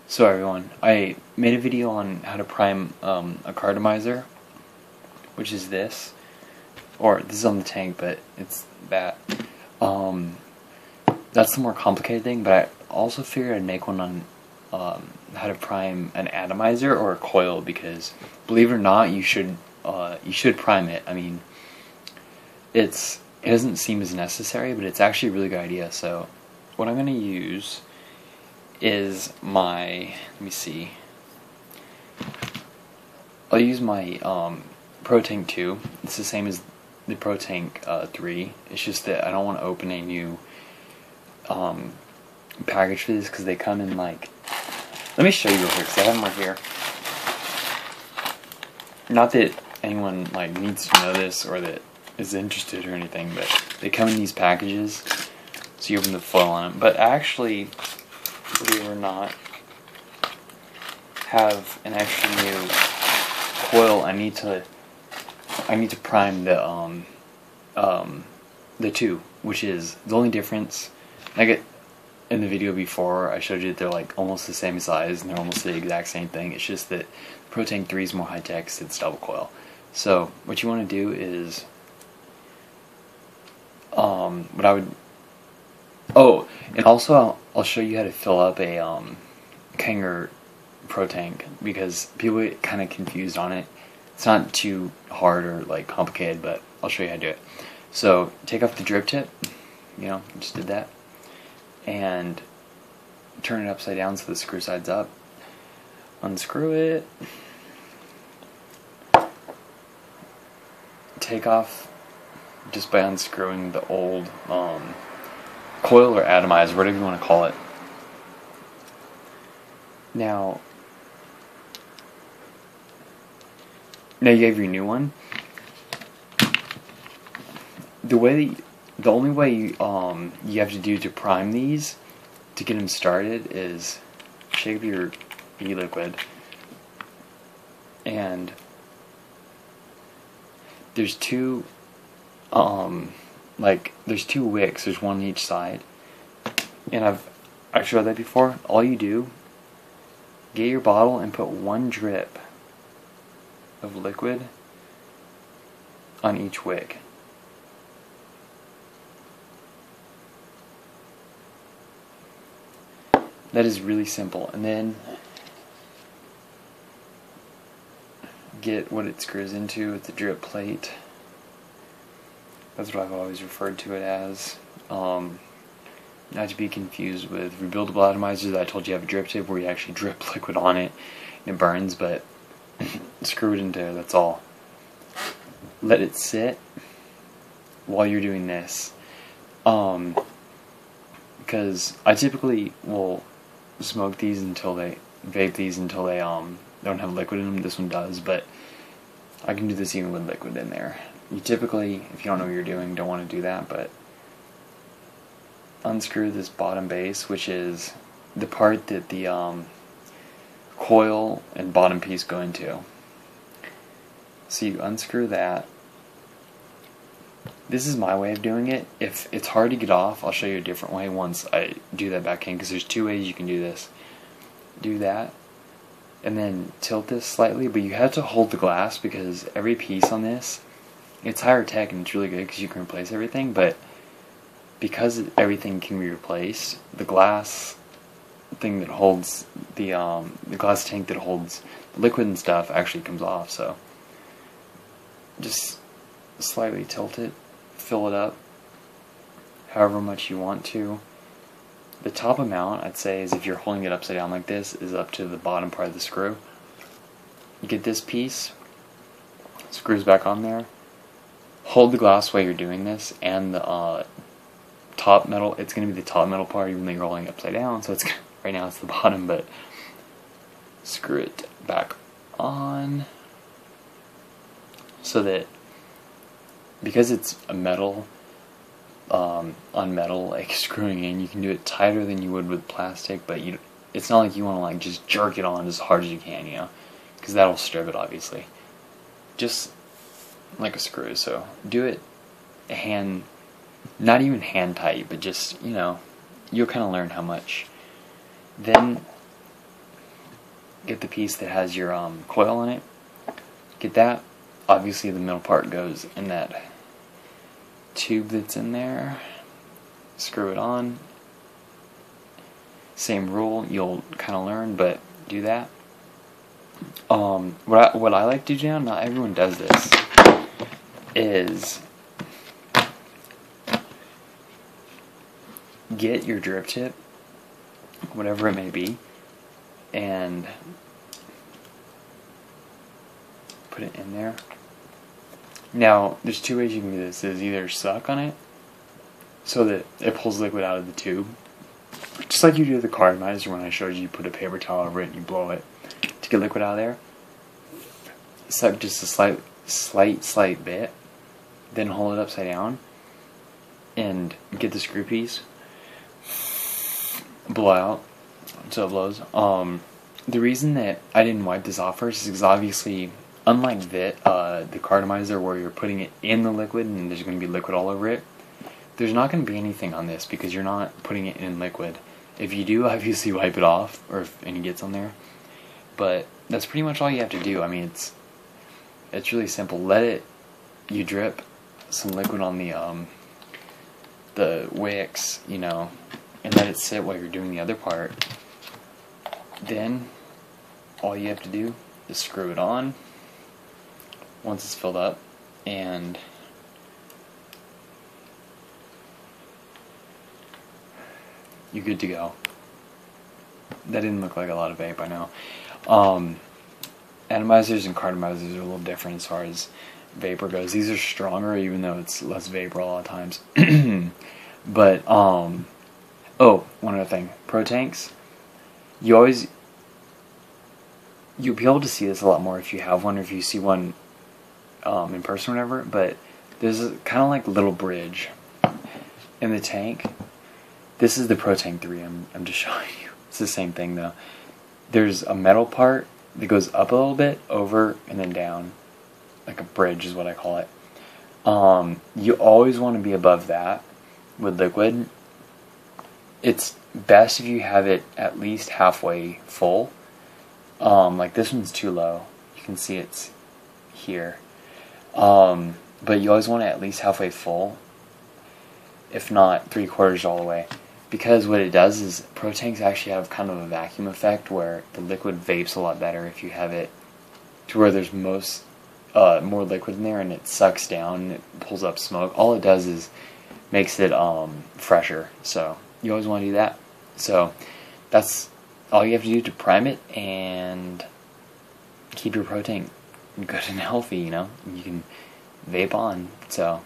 So everyone, I made a video on how to prime a cartomizer, which is this, or this is on the tank, but it's that. That's the more complicated thing, but I also figured I'd make one on how to prime an atomizer or a coil, because believe it or not, you should prime it. I mean, it doesn't seem as necessary, but it's actually a really good idea. So what I'm going to use is my, let me see, I'll use my protank 2. It's the same as the protank 3. It's just that I don't want to open a new package for this, because they come in like, let me show you real quick because I have them right here. Not that anyone like needs to know this or that is interested or anything, but they come in these packages, so you open the foil on them. But I actually, believe it or not, have an extra new coil. I need to prime the 2, which is the only difference. Like in the video before, I showed you that they're like almost the same size and they're almost the exact same thing. It's just that protank 3 is more high tech, so it's double coil. So what you want to do is what I would, oh, and also I'll show you how to fill up a Kanger protank, because people get kind of confused on it. It's not too hard or like complicated, but I'll show you how to do it. So take off the drip tip, you know, just did that, and turn it upside down so the screw side's up. Unscrew it. Take off just by unscrewing the old coil or atomizer, whatever you want to call it. Now you have your new one. The only way you have to do to prime these to get them started is shake up your e-liquid, and there's two there's 2 wicks. There's one on each side, and I've showed that before. All you do, get your bottle and put 1 drip of liquid on each wick. That is really simple. And then get what it screws into with the drip plate. That's what I've always referred to it as. Not to be confused with rebuildable atomizers that I told you have a drip tip where you actually drip liquid on it and it burns, but screw it into there, that's all. Let it sit while you're doing this. Because I typically will smoke these until they, vape these until they don't have liquid in them. This one does, but I can do this even with liquid in there. You typically, if you don't know what you're doing, don't want to do that, but unscrew this bottom base, which is the part that the coil and bottom piece go into. So you unscrew that. This is my way of doing it. If it's hard to get off, I'll show you a different way once I do that back in, because there's 2 ways you can do this. Do that, and then tilt this slightly, but you have to hold the glass, because every piece on this, it's higher tech and it's really good because you can replace everything, but because everything can be replaced, the glass thing that holds the glass tank that holds the liquid and stuff actually comes off. So just slightly tilt it, fill it up however much you want to. The top amount, I'd say, is if you're holding it upside down like this, is up to the bottom part of the screw. You get this piece, screws back on there. Hold the glass while you're doing this, and the top metal, it's going to be the top metal part even though you're rolling upside down, so it's right now it's the bottom, but screw it back on so that, because it's a metal on metal, like screwing in, you can do it tighter than you would with plastic, but it's not like you want to like just jerk it on as hard as you can, you know, because that'll strip it obviously. Just like a screw. So do it hand, not even hand tight, but just, you know, you'll kind of learn how much. Then get the piece that has your coil in it. Get that. Obviously the middle part goes in that tube that's in there. Screw it on. Same rule, you'll kind of learn, but do that. What I like to do now, not everyone does this, is get your drip tip, whatever it may be, and put it in there. Now, there's two ways you can do this. Is either suck on it so that it pulls liquid out of the tube, just like you do with the cartomizer when I showed you, you put a paper towel over it and you blow it to get liquid out of there. Suck just a slight bit, then hold it upside down and get the screw piece, blow out so it blows. The reason that I didn't wipe this off first is because obviously, unlike the cartomizer where you're putting it in the liquid and there's going to be liquid all over it, there's not going to be anything on this because you're not putting it in liquid. If you do, obviously wipe it off, or if any gets on there. But that's pretty much all you have to do. I mean, it's really simple. You drip some liquid on the wicks, you know, and let it sit while you're doing the other part. Then all you have to do is screw it on once it's filled up, and you're good to go. That didn't look like a lot of vape, I know. Atomizers and cartomizers are a little different as far as vapor goes. These are stronger, even though it's less vapor a lot of times. But oh, one other thing, protanks. You'll be able to see this a lot more if you have one, or if you see one in person or whatever. But there's kind of like a little bridge in the tank. This is the Protank 3. I'm just showing you. It's the same thing though. There's a metal part that goes up a little bit, over, and then down. Like a bridge is what I call it. You always want to be above that with liquid. It's best if you have it at least halfway full. Like this one's too low. You can see it's here. But you always want it at least halfway full, if not 3/4 all the way. Because what it does is, protanks actually have kind of a vacuum effect where the liquid vapes a lot better if you have it to where there's more liquid in there and it sucks down and it pulls up smoke. All it does is makes it fresher. So you always want to do that. So that's all you have to do to prime it and keep your protank good and healthy, you know. You can vape on. So